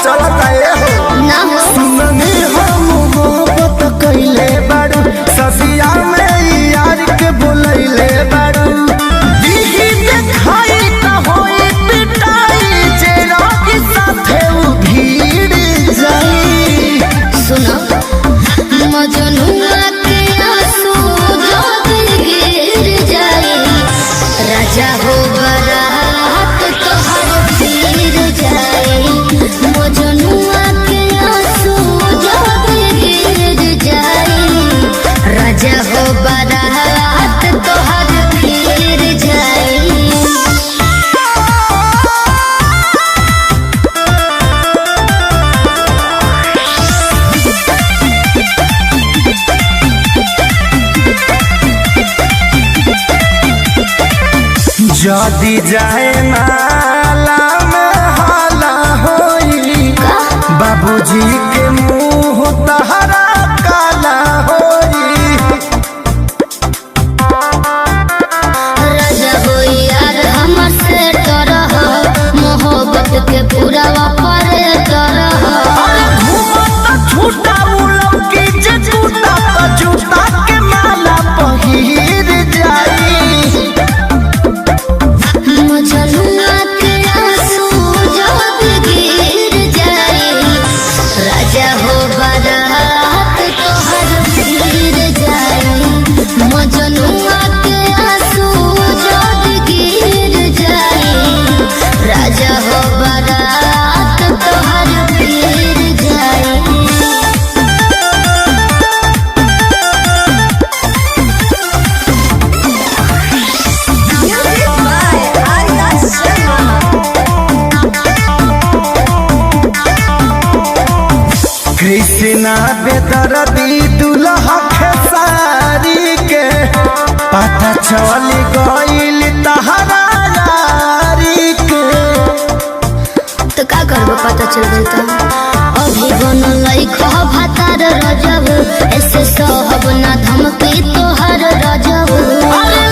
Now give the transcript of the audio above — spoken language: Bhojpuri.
चलता हो ना हो सुननी हम मोहब्बत कइले बारू ससिया में यार के बोलैले बारू दीदी देखाई त होई पिटाई जेरा के साथे उ भीड़ जाई सुनो मजनुआ के आंसू जब गिर जाए राजा हो बारात तोहर फिर जाए मजनुआ के आंसू जब गिर जाए राजा हो बारात तोहर फिर जाए। जदी जाए माला में हाला होई बाबूजी के मुंह तहरा काला होई राजा हो यार हमर से तरह मोहब्बत के पूरा वापर तरह घूमत छूटा उलम की जे जूता त जूता के माला पहिर जाई मजनुआ के आंसू जब गिर जाए राजा हो बारात तोहर फिर जाए मजनुआ के आंसू जब गिर जाए राजा हो बारात तोहर फिर जाए। कृष्णा बेदर्दी दुल्हा खेसारी के पता चल गइल तहरा यारी के तो का करबो पता चल गई तो अभी बनल खह भातार रजब ऐसे सहब ना धमकी तोहर रजब अरे